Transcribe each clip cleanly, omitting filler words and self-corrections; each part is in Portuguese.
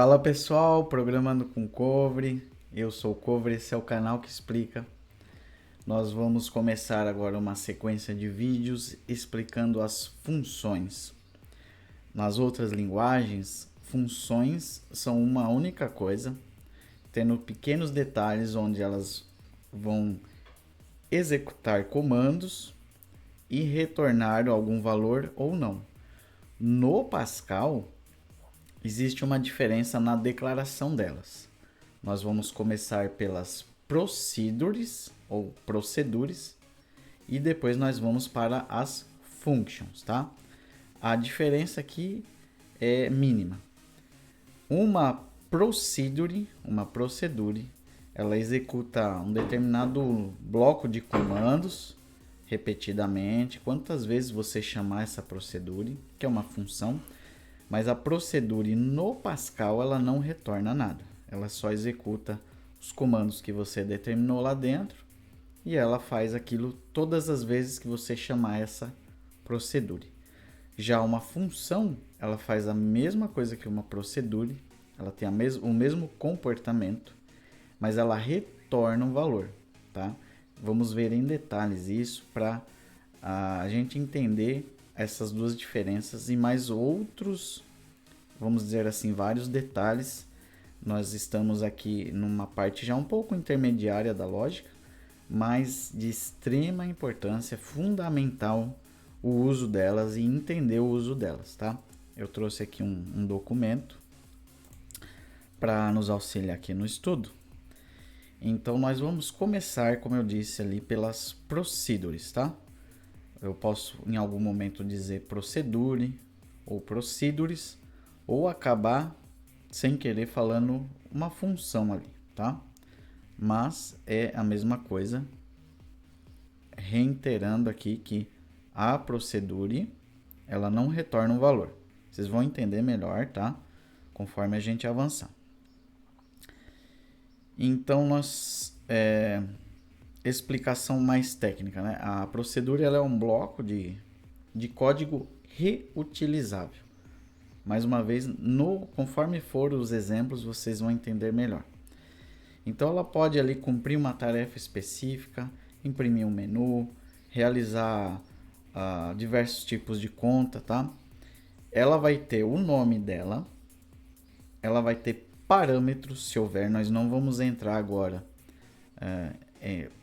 Fala pessoal, programando com Covery. Eu sou o Covery, esse é o canal que explica. Nós vamos começar agora uma sequência de vídeos explicando as funções. Nas outras linguagens, funções são uma única coisa, tendo pequenos detalhes onde elas vão executar comandos e retornar algum valor ou não. No Pascal, existe uma diferença na declaração delas. Nós vamos começar pelas procedures ou procedures e depois nós vamos para as functions, tá? A diferença aqui é mínima. Uma procedure, ela executa um determinado bloco de comandos repetidamente, quantas vezes você chamar essa procedure, que é uma função, mas a procedure no Pascal ela não retorna nada. Ela só executa os comandos que você determinou lá dentro e ela faz aquilo todas as vezes que você chamar essa procedure. Já uma função, ela faz a mesma coisa que uma procedure, ela tem o mesmo comportamento, mas ela retorna um valor, tá? Vamos ver em detalhes isso para a gente entender essas duas diferenças e mais outros, vamos dizer assim, vários detalhes. Nós estamos aqui numa parte já um pouco intermediária da lógica, mas de extrema importância, fundamental o uso delas e entender o uso delas, tá? Eu trouxe aqui um documento para nos auxiliar aqui no estudo. Então nós vamos começar, como eu disse ali, pelas procedures, tá? Eu posso em algum momento dizer procedure ou procedures ou acabar sem querer falando uma função ali, tá? Mas é a mesma coisa, reiterando aqui que a procedure ela não retorna um valor. Vocês vão entender melhor, tá? Conforme a gente avançar. Então explicação mais técnica, né? A procedure ela é um bloco de código reutilizável. Mais uma vez, conforme for os exemplos, vocês vão entender melhor. Então ela pode ali cumprir uma tarefa específica, imprimir um menu, realizar diversos tipos de conta, tá? Ela vai ter o nome dela, ela vai ter parâmetros, se houver. Nós não vamos entrar agora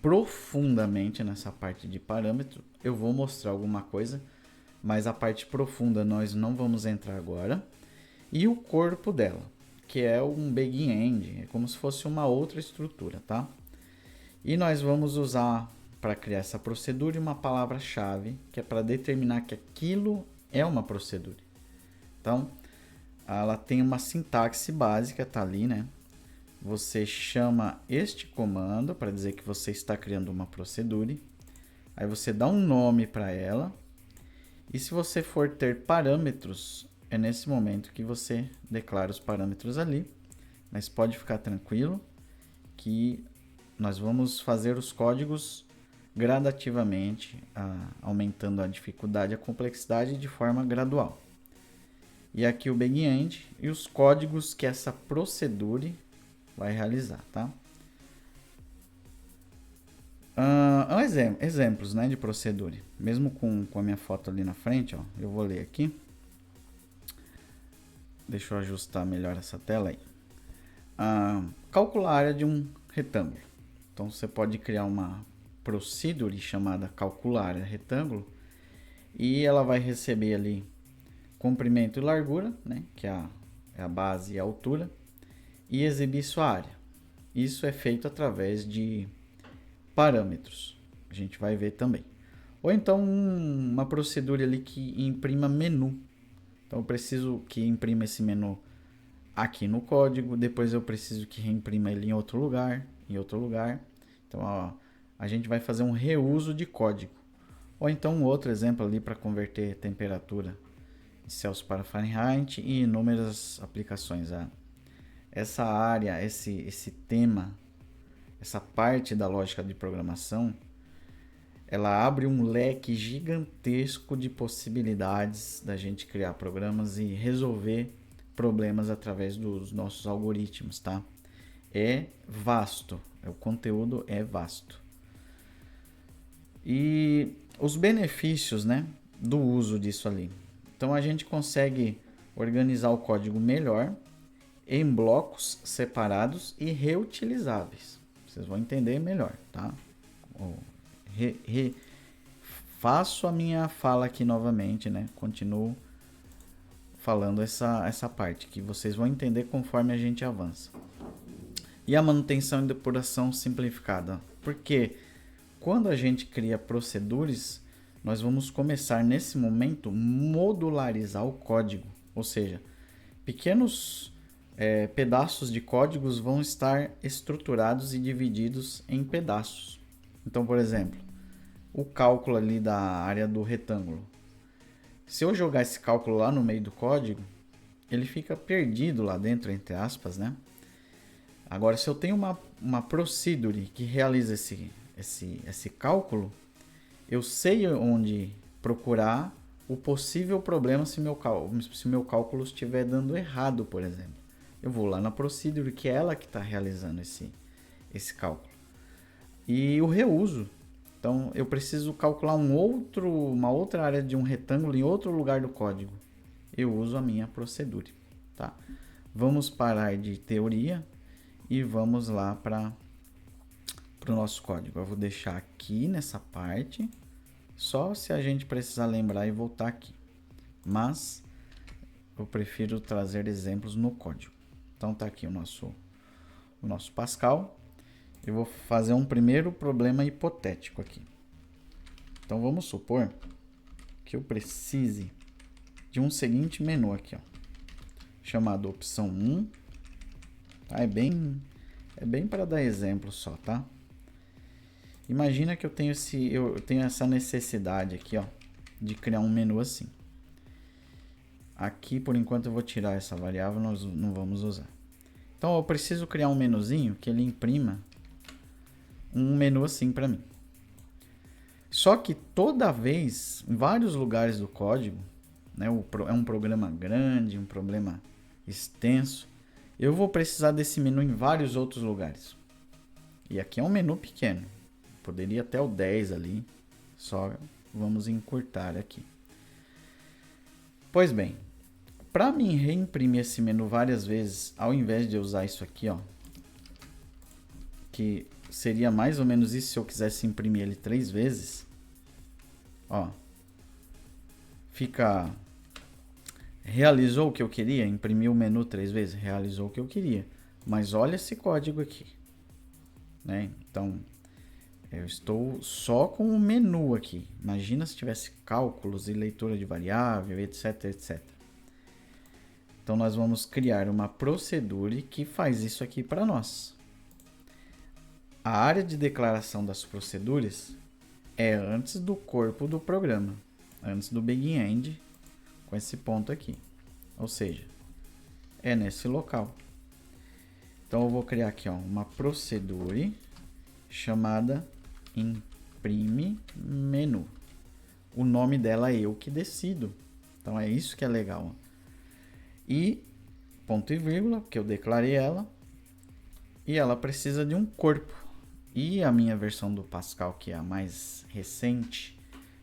profundamente nessa parte de parâmetro. Eu vou mostrar alguma coisa, mas a parte profunda nós não vamos entrar agora. E o corpo dela, que é um begin-end, é como se fosse uma outra estrutura, tá? E nós vamos usar para criar essa procedura uma palavra-chave, que é para determinar que aquilo é uma procedura. Então, ela tem uma sintaxe básica, tá ali, né? Você chama este comando para dizer que você está criando uma procedure. Aí você dá um nome para ela. E se você for ter parâmetros, é nesse momento que você declara os parâmetros ali. Mas pode ficar tranquilo que nós vamos fazer os códigos gradativamente, aumentando a dificuldade e a complexidade de forma gradual. E aqui o begin-end e os códigos que essa procedure vai realizar, tá? Exemplos, né, de procedure. Mesmo com a minha foto ali na frente, ó, eu vou ler aqui. Deixa eu ajustar melhor essa tela aí. Calcular a área de um retângulo. Então você pode criar uma procedure chamada calcular área retângulo e ela vai receber ali comprimento e largura, né, que é a base e a altura, e exibir sua área. Isso é feito através de parâmetros. A gente vai ver também. Ou então uma procedura ali que imprima menu. Então eu preciso que imprima esse menu aqui no código, depois eu preciso que reimprima ele em outro lugar. Então a gente vai fazer um reuso de código. Ou então um outro exemplo ali para converter temperatura de Celsius para Fahrenheit e inúmeras aplicações. Essa área, esse tema, essa parte da lógica de programação, ela abre um leque gigantesco de possibilidades da gente criar programas e resolver problemas através dos nossos algoritmos, tá? É vasto, o conteúdo é vasto. E os benefícios, né, do uso disso ali. Então a gente consegue organizar o código melhor em blocos separados e reutilizáveis. Vocês vão entender melhor, tá? Faço a minha fala aqui novamente, né? Continuo falando essa parte que vocês vão entender conforme a gente avança. E a manutenção e depuração simplificada. Porque quando a gente cria procedures, nós vamos começar nesse momento modularizar o código. Ou seja, pequenos pedaços de códigos vão estar estruturados e divididos em pedaços. Então, por exemplo, o cálculo ali da área do retângulo. Se eu jogar esse cálculo lá no meio do código, ele fica perdido lá dentro, entre aspas, né? Agora, se eu tenho uma procedure que realiza esse cálculo, eu sei onde procurar o possível problema se meu cálculo estiver dando errado, por exemplo. Eu vou lá na procedure, que é ela que está realizando esse cálculo. E o reuso. Então, eu preciso calcular uma outra área de um retângulo em outro lugar do código. Eu uso a minha procedure. Tá? Vamos parar de teoria e vamos lá para o nosso código. Eu vou deixar aqui nessa parte, só se a gente precisar lembrar e voltar aqui. Mas eu prefiro trazer exemplos no código. Então tá aqui o nosso Pascal. Eu vou fazer um primeiro problema hipotético aqui. Então vamos supor que eu precise de um seguinte menu aqui, ó, chamado opção 1. Tá? É bem para dar exemplo só, tá? Imagina que eu tenho essa necessidade aqui, ó, de criar um menu assim. Aqui, por enquanto, eu vou tirar essa variável, nós não vamos usar. Então, eu preciso criar um menuzinho que ele imprima um menu assim para mim. Só que toda vez, em vários lugares do código, né, é um programa grande, um problema extenso, eu vou precisar desse menu em vários outros lugares. E aqui é um menu pequeno. Poderia até o 10 ali, só vamos encurtar aqui. Pois bem, para mim reimprimir esse menu várias vezes, ao invés de eu usar isso aqui, ó, que seria mais ou menos isso se eu quisesse imprimir ele 3 vezes, ó, fica, realizou o que eu queria, imprimiu o menu 3 vezes, realizou o que eu queria, mas olha esse código aqui, né? Então, eu estou só com o menu aqui. Imagina se tivesse cálculos e leitura de variável, etc, etc. Então, nós vamos criar uma procedure que faz isso aqui para nós. A área de declaração das procedures é antes do corpo do programa, antes do begin-end, com esse ponto aqui. Ou seja, é nesse local. Então, eu vou criar aqui, ó, uma procedure chamada imprime menu. O nome dela é eu que decido. Então é isso que é legal. E ponto e vírgula, que eu declarei ela. E ela precisa de um corpo. E a minha versão do Pascal, que é a mais recente,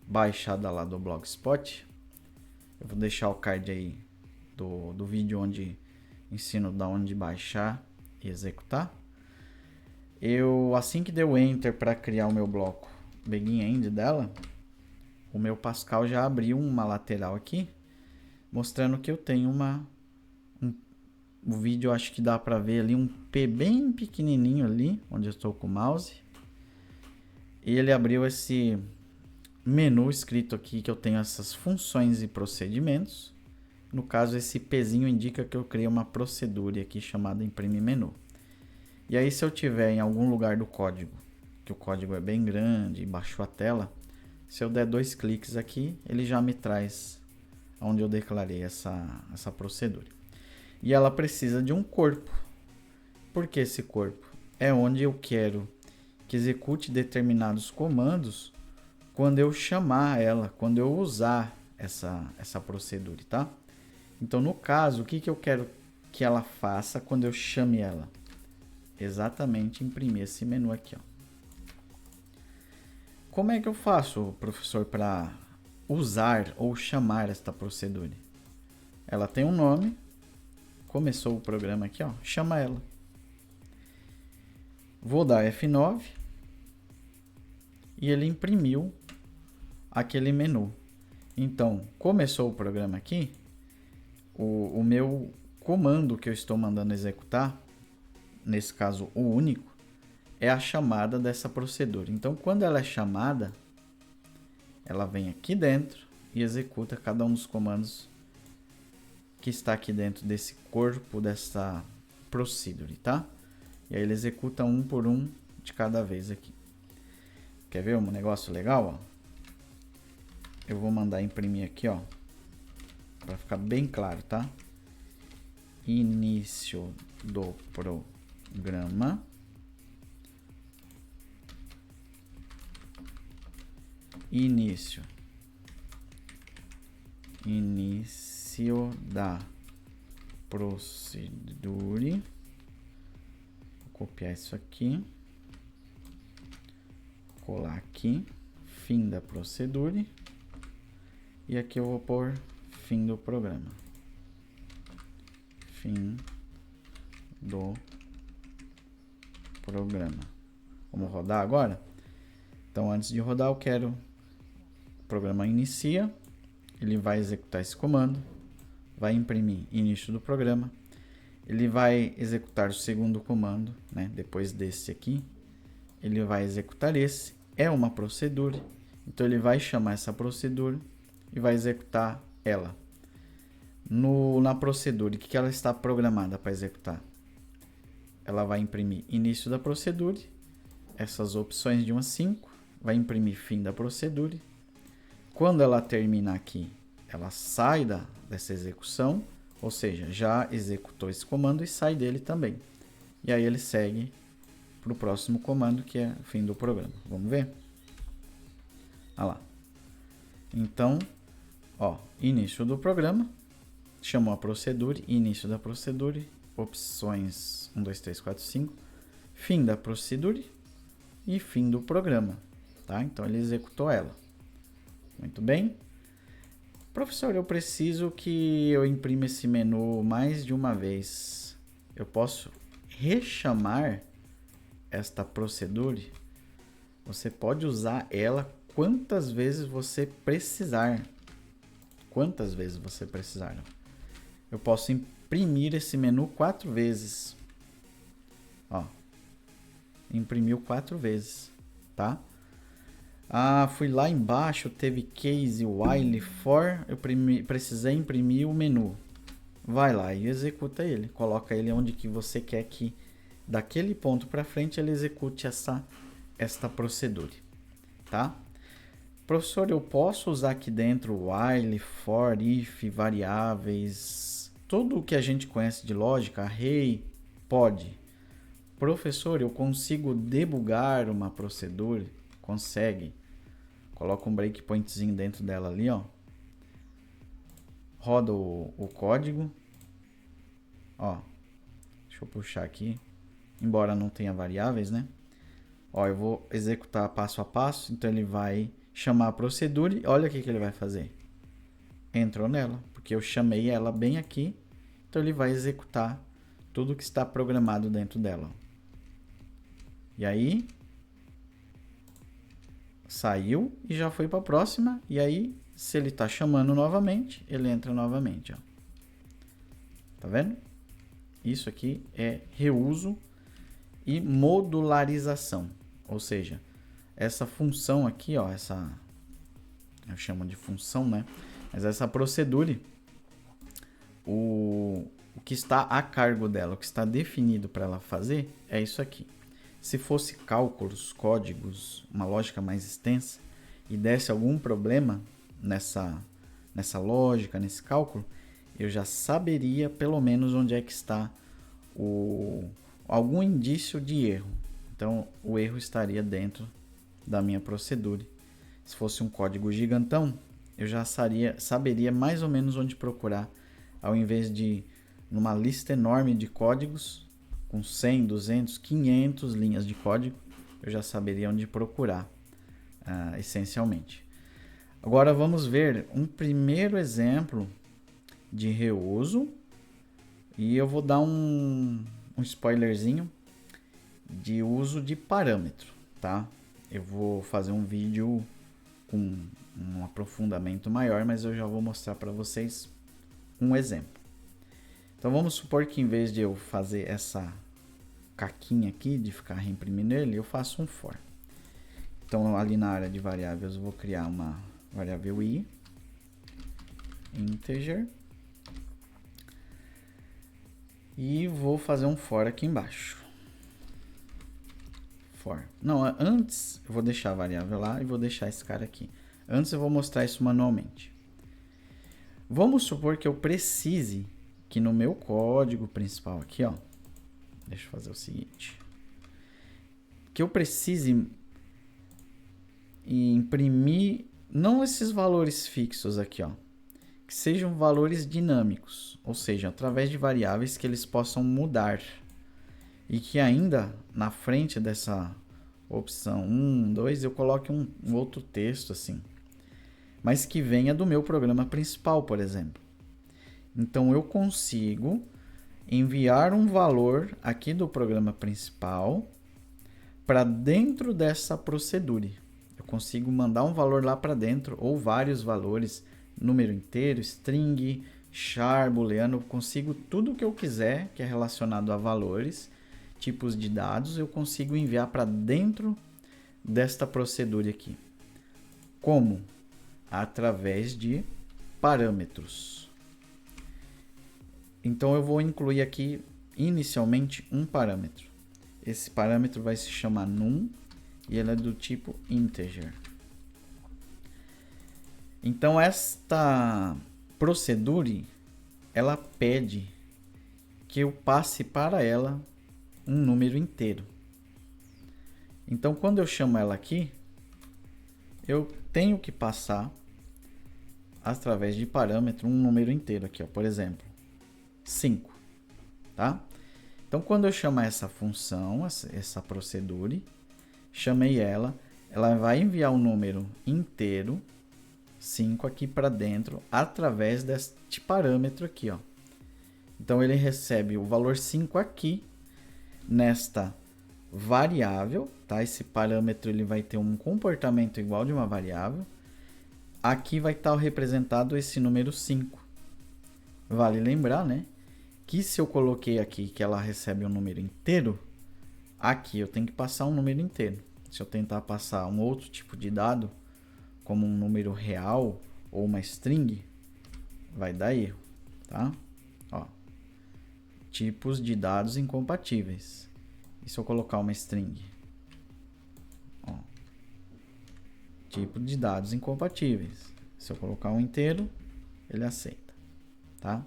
baixada lá do Blogspot. Eu vou deixar o card aí do vídeo onde ensino da onde baixar e executar. Assim que deu Enter para criar o meu bloco begin-end dela, o meu Pascal já abriu uma lateral aqui, mostrando que eu tenho o vídeo, acho que dá para ver ali um P bem pequenininho ali, onde eu estou com o mouse. E ele abriu esse menu escrito aqui que eu tenho essas funções e procedimentos. No caso, esse Pzinho indica que eu criei uma procedure aqui chamada imprime menu. E aí, se eu tiver em algum lugar do código, que o código é bem grande e baixou a tela, se eu der 2 cliques aqui, ele já me traz onde eu declarei essa procedure. E ela precisa de um corpo. Por que esse corpo? É onde eu quero que execute determinados comandos quando eu chamar ela, quando eu usar essa procedure, tá? Então, no caso, o que eu quero que ela faça quando eu chame ela? Exatamente imprimir esse menu aqui, ó. Como é que eu faço, professor, para usar ou chamar esta procedura? Ela tem um nome, começou o programa aqui, ó, chama ela. Vou dar F9 e ele imprimiu aquele menu. Então, começou o programa aqui, o meu comando que eu estou mandando executar, nesse caso o único, é a chamada dessa procedura. Então, quando ela é chamada, ela vem aqui dentro e executa cada um dos comandos que está aqui dentro desse corpo, dessa procedure, tá? E aí ele executa um por um de cada vez aqui. Quer ver um negócio legal, ó? Eu vou mandar imprimir aqui, ó, para ficar bem claro, tá? Início do programa. Início da procedure. Vou copiar isso aqui, colar aqui, fim da procedure, e aqui eu vou pôr fim do programa. Fim do programa. Vamos rodar agora? Então, antes de rodar, eu quero o programa inicia, ele vai executar esse comando, vai imprimir início do programa, ele vai executar o segundo comando, né? Depois desse aqui, ele vai executar esse, é uma procedura, então ele vai chamar essa procedura e vai executar ela. Na procedura, o que ela está programada para executar? Ela vai imprimir início da procedura, essas opções de 1 a 5, vai imprimir fim da procedura. Quando ela terminar aqui, ela sai dessa execução, ou seja, já executou esse comando e sai dele também. E aí ele segue para o próximo comando, que é o fim do programa. Vamos ver? Olha lá. Então, ó, início do programa, chamou a procedura, início da procedura, opções 1, 2, 3, 4, 5, fim da procedura e fim do programa, tá? Então ele executou ela. Muito bem. Professor, eu preciso que eu imprima esse menu mais de uma vez. Eu posso rechamar esta procedura? Você pode usar ela quantas vezes você precisar. Quantas vezes você precisar. Eu posso imprimir esse menu 4 vezes. Ó, imprimiu 4 vezes, tá? Ah, fui lá embaixo, teve case while for, eu precisei imprimir o menu. Vai lá e executa ele, coloca ele onde que você quer que daquele ponto para frente ele execute esta procedura, tá? Professor, eu posso usar aqui dentro while, for, if, variáveis, tudo o que a gente conhece de lógica, array, pode. Professor, eu consigo debugar uma procedura? Consegue. Coloca um breakpointzinho dentro dela ali, ó. Roda o código. Ó, deixa eu puxar aqui. Embora não tenha variáveis, né? Ó, eu vou executar passo a passo, então ele vai chamar a procedura e olha o que ele vai fazer. Entrou nela, porque eu chamei ela bem aqui, então ele vai executar tudo que está programado dentro dela. E aí, saiu e já foi para a próxima, e aí, se ele está chamando novamente, ele entra novamente, ó. Tá vendo? Isso aqui é reuso e modularização, ou seja, essa função aqui, ó, eu chamo de função, né? Mas essa procedure, o que está a cargo dela, o que está definido para ela fazer é isso aqui. Se fosse cálculos, códigos, uma lógica mais extensa e desse algum problema nessa lógica, nesse cálculo, eu já saberia pelo menos onde é que está algum indício de erro. Então, o erro estaria dentro da minha procedura. Se fosse um código gigantão, eu já saberia mais ou menos onde procurar ao invés de numa lista enorme de códigos, com 100, 200, 500 linhas de código, eu já saberia onde procurar, essencialmente. Agora vamos ver um primeiro exemplo de reuso, e eu vou dar um spoilerzinho de uso de parâmetro, tá? Eu vou fazer um vídeo com um aprofundamento maior, mas eu já vou mostrar para vocês um exemplo. Então vamos supor que em vez de eu fazer essa caquinha aqui, de ficar reimprimindo ele, eu faço um for. Então ali na área de variáveis eu vou criar uma variável i, integer, e vou fazer um for aqui embaixo. For. Não, antes eu vou deixar a variável lá e vou deixar esse cara aqui. Antes eu vou mostrar isso manualmente. Vamos supor que eu precise que no meu código principal aqui, ó, deixa eu fazer o seguinte, que eu precise imprimir não esses valores fixos aqui, ó, que sejam valores dinâmicos, ou seja, através de variáveis que eles possam mudar e que ainda na frente dessa opção 1, 2 eu coloque um outro texto assim, mas que venha do meu programa principal, por exemplo. Então eu consigo enviar um valor aqui do programa principal para dentro dessa procedure. Eu consigo mandar um valor lá para dentro, ou vários valores, número inteiro, string, char, booleano, eu consigo tudo o que eu quiser que é relacionado a valores, tipos de dados, eu consigo enviar para dentro desta procedure aqui. Como? Através de parâmetros. Então eu vou incluir aqui inicialmente um parâmetro. Esse parâmetro vai se chamar num e ele é do tipo integer. Então esta procedure, ela pede que eu passe para ela um número inteiro. Então quando eu chamo ela aqui, eu tenho que passar através de parâmetro um número inteiro aqui, ó, por exemplo, 5, tá? Então quando eu chamar essa função, essa procedure, chamei ela vai enviar o número inteiro 5 aqui para dentro através deste parâmetro aqui, ó. Então ele recebe o valor 5 aqui nesta variável, tá? Esse parâmetro ele vai ter um comportamento igual de uma variável. Aqui vai estar representado esse número 5. Vale lembrar, né, que se eu coloquei aqui que ela recebe um número inteiro, aqui eu tenho que passar um número inteiro. Se eu tentar passar um outro tipo de dado, como um número real ou uma string, vai dar erro, tá? Ó, tipos de dados incompatíveis. E se eu colocar uma string? Ó, tipo de dados incompatíveis. Se eu colocar um inteiro, ele aceita, tá?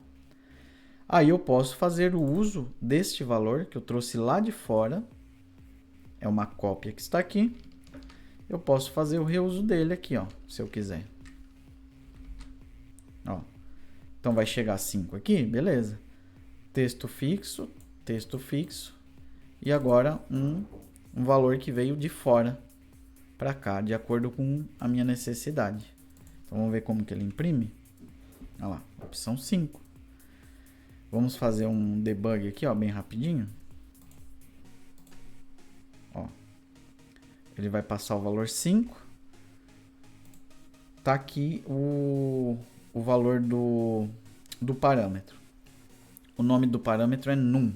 Aí eu posso fazer o uso deste valor que eu trouxe lá de fora. É uma cópia que está aqui. Eu posso fazer o reuso dele aqui, ó, se eu quiser. Ó. Então vai chegar 5 aqui, beleza. Texto fixo. E agora um valor que veio de fora para cá, de acordo com a minha necessidade. Então vamos ver como que ele imprime. Olha lá, opção 5. Vamos fazer um debug aqui, ó, bem rapidinho. Ó. Ele vai passar o valor 5. Tá aqui o valor do parâmetro. O nome do parâmetro é num.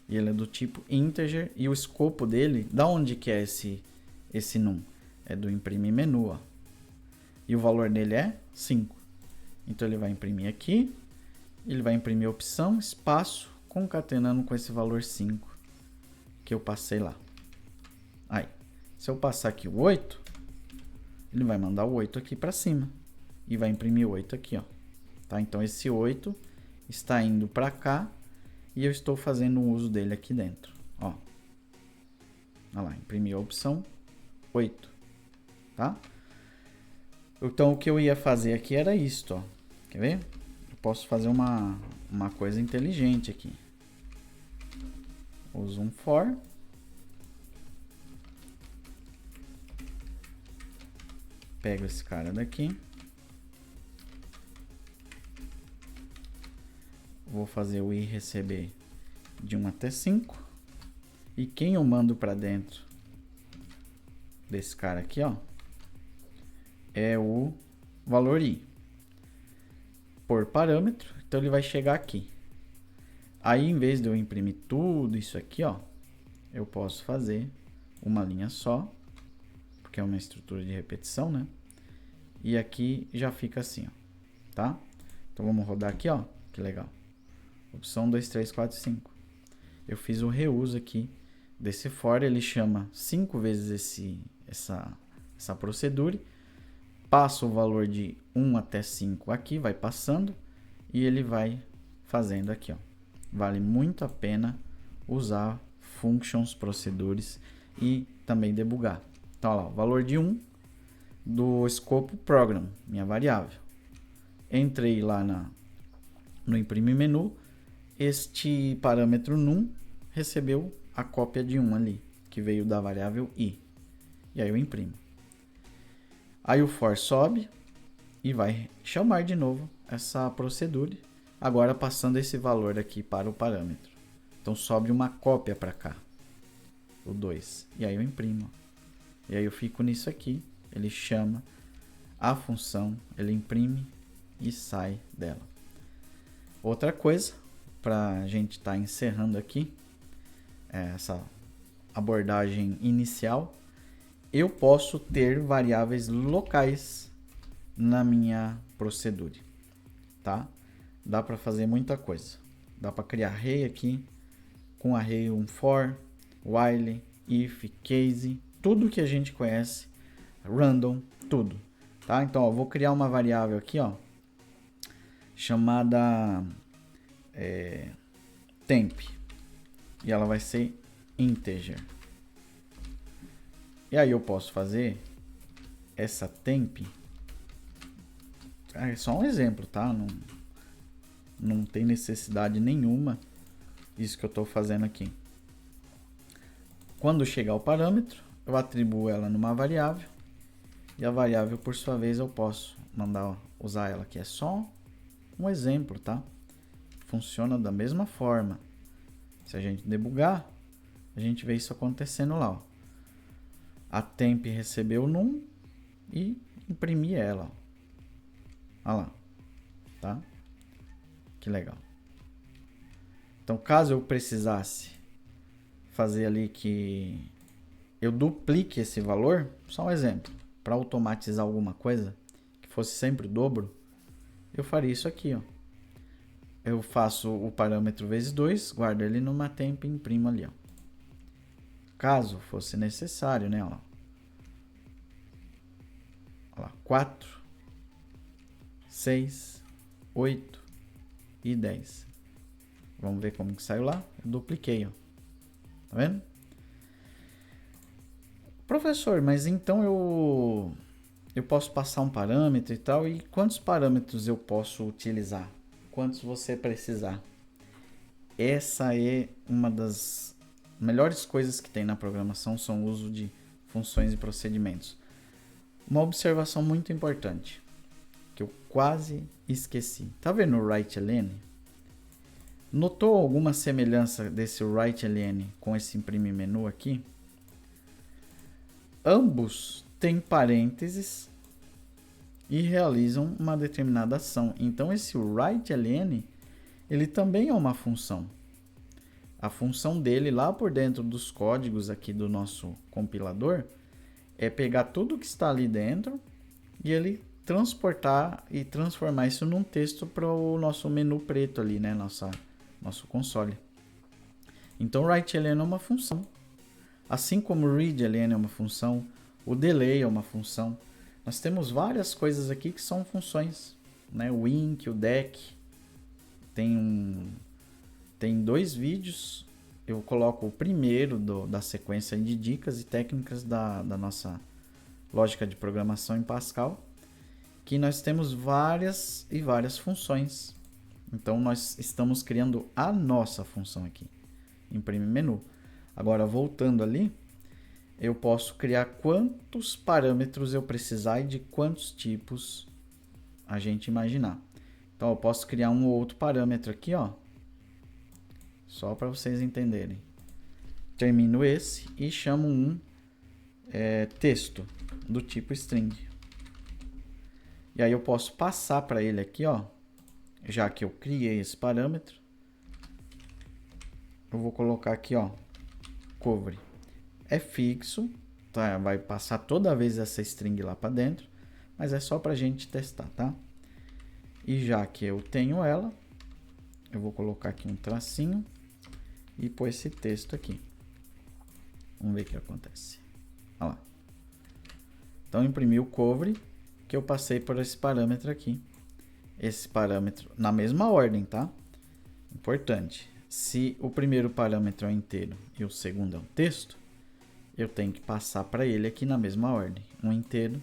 E ele é do tipo integer. E o escopo dele, da onde que é esse num? É do imprimir menu, ó. E o valor dele é 5. Então ele vai imprimir aqui. Ele vai imprimir a opção, espaço, concatenando com esse valor 5 que eu passei lá. Aí, se eu passar aqui o 8, ele vai mandar o 8 aqui para cima. E vai imprimir o 8 aqui, ó. Tá? Então esse 8 está indo para cá e eu estou fazendo o uso dele aqui dentro. Ó. Olha lá, imprimiu a opção 8. Tá? Então o que eu ia fazer aqui era isto, ó. Quer ver? Eu posso fazer uma coisa inteligente aqui. Uso um for. Pego esse cara daqui. Vou fazer o ir receber de 1 até 5. E quem eu mando para dentro desse cara aqui, ó, é o valor i por parâmetro. Então ele vai chegar aqui. Aí, em vez de eu imprimir tudo isso aqui, ó, eu posso fazer uma linha só, porque é uma estrutura de repetição, né? E aqui já fica assim, ó, tá? Então vamos rodar aqui, ó, que legal. Opção 2, 3, 4, 5. Eu fiz o reuso aqui desse for, ele chama 5 vezes essa procedure, passa o valor de 1 até 5 aqui, vai passando, e ele vai fazendo aqui, ó. Vale muito a pena usar functions, procedures e também debugar. Então, olha lá, o valor de 1 do escopo program, minha variável. Entrei lá no imprime menu, este parâmetro num recebeu a cópia de 1 ali, que veio da variável i. E aí eu imprimo. Aí o for sobe e vai chamar de novo essa procedure, agora passando esse valor aqui para o parâmetro. Então sobe uma cópia para cá, o 2. E aí eu imprimo. E aí eu fico nisso aqui, ele chama a função, ele imprime e sai dela. Outra coisa, para a gente estar encerrando aqui, essa abordagem inicial, eu posso ter variáveis locais na minha procedure, tá? Dá para fazer muita coisa. Dá para criar array aqui, com array um for, while, if, case, tudo que a gente conhece, random, tudo, tá? Então, ó, vou criar uma variável aqui, ó, chamada temp, e ela vai ser integer. E aí eu posso fazer essa temp, é só um exemplo, tá? Não tem necessidade nenhuma isso que eu estou fazendo aqui. Quando chegar o parâmetro, eu atribuo ela numa variável, e a variável, por sua vez, eu posso mandar usar ela aqui. É só um exemplo, tá? Funciona da mesma forma. Se a gente debugar, a gente vê isso acontecendo lá, ó. A temp recebeu num e imprimi ela, ó. Olha lá, tá? Que legal. Então, caso eu precisasse fazer ali que eu duplique esse valor, só um exemplo, para automatizar alguma coisa que fosse sempre o dobro, eu faria isso aqui, ó. Eu faço o parâmetro vezes 2, guardo ele numa temp e imprimo ali, ó. Caso fosse necessário, né, ó. Olha lá, 4, 6, 8 e 10. Vamos ver como que saiu lá. Eu dupliquei, ó. Tá vendo? Professor, mas então eu posso passar um parâmetro e tal, e quantos parâmetros eu posso utilizar? Quantos você precisar? Essa é uma das melhores coisas que tem na programação, são o uso de funções e procedimentos. Uma observação muito importante, que eu quase esqueci. Tá vendo o write-ln? Notou alguma semelhança desse write-ln com esse imprime menu aqui? Ambos têm parênteses e realizam uma determinada ação. Então esse write-ln, ele também é uma função. A função dele lá por dentro dos códigos aqui do nosso compilador é pegar tudo que está ali dentro e ele transportar e transformar isso num texto para o nosso menu preto ali, né? Nosso console. Então write-ln é uma função. Assim como o read-ln é uma função, o delay é uma função. Nós temos várias coisas aqui que são funções, né? O inc, o deck. Tem 2 vídeos. Eu coloco o primeiro da sequência de dicas e técnicas da nossa lógica de programação em Pascal, que nós temos várias e várias funções Então, nós estamos criando a nossa função aqui. Imprime menu. Agora, voltando ali, eu posso criar quantos parâmetros eu precisar e de quantos tipos a gente imaginar. Então, eu posso criar um ou outro parâmetro aqui, ó. Só para vocês entenderem. Termino esse e chamo um texto do tipo string. E aí eu posso passar para ele aqui, ó. Já que eu criei esse parâmetro, eu vou colocar aqui, ó, cover. É fixo, tá? Vai passar toda vez essa string lá para dentro, mas é só para a gente testar, tá? E já que eu tenho ela, eu vou colocar aqui um tracinho e pôr esse texto aqui. Vamos ver o que acontece. Olha lá. Então, imprimi o cover que eu passei por esse parâmetro aqui. Esse parâmetro na mesma ordem, tá? Importante. Se o primeiro parâmetro é inteiro e o segundo é um texto, eu tenho que passar para ele aqui na mesma ordem. Um inteiro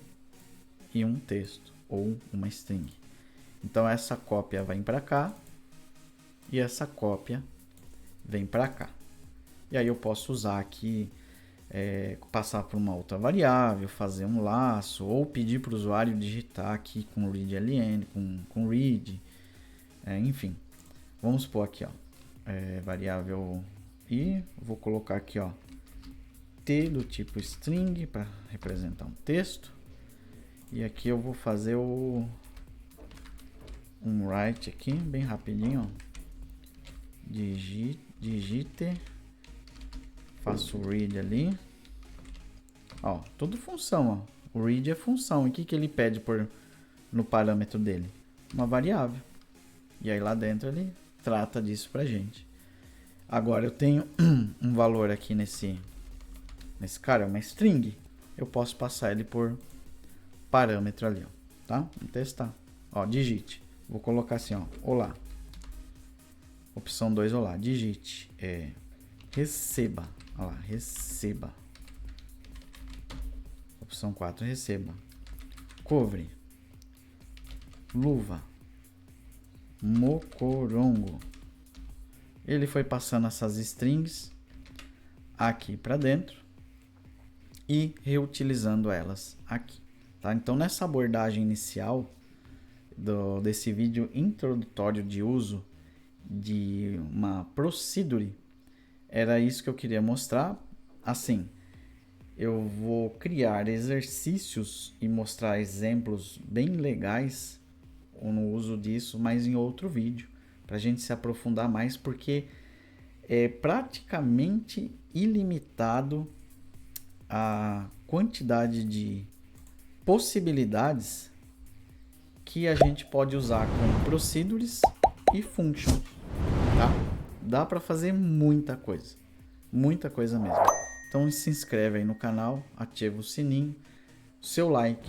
e um texto, ou uma string. Então, essa cópia vem para cá e essa cópia vem para cá. E aí eu posso usar aqui, passar por uma outra variável, fazer um laço, ou pedir para o usuário digitar aqui com readLN, com read, enfim. Vamos supor aqui, ó, variável i, vou colocar aqui, ó, t do tipo string para representar um texto. E aqui eu vou fazer um write aqui, bem rapidinho, ó. Digite, faço o read ali, ó, tudo função, ó. O read é função. E o que ele pede no parâmetro dele? Uma variável. E aí lá dentro ele trata disso pra gente. Agora eu tenho um valor aqui nesse cara, é uma string. Eu posso passar ele por parâmetro ali, ó, tá? Vamos testar. Ó, digite. Vou colocar assim, ó, olá. Opção 2, olá. Digite. Receba. Olha lá, receba. Opção 4, receba. Cover. Luva. Mocorongo. Ele foi passando essas strings aqui para dentro e reutilizando elas aqui, tá? Então, nessa abordagem inicial desse vídeo introdutório de uso de uma procedure, era isso que eu queria mostrar. Assim, eu vou criar exercícios e mostrar exemplos bem legais no uso disso, mas em outro vídeo, para a gente se aprofundar mais, porque é praticamente ilimitado a quantidade de possibilidades que a gente pode usar com procedures e functions, tá? Dá para fazer muita coisa mesmo. Então se inscreve aí no canal, ativa o sininho, seu like,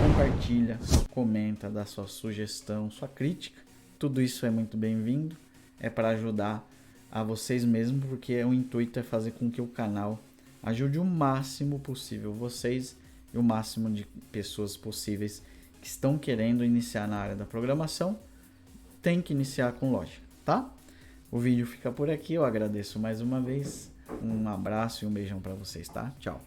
compartilha, comenta, dá sua sugestão, sua crítica. Tudo isso é muito bem-vindo, é para ajudar a vocês mesmos, porque o intuito é fazer com que o canal ajude o máximo possível vocês e o máximo de pessoas possíveis que estão querendo iniciar na área da programação. Tem que iniciar com lógica, tá? O vídeo fica por aqui, eu agradeço mais uma vez, um abraço e um beijão para vocês, tá? Tchau!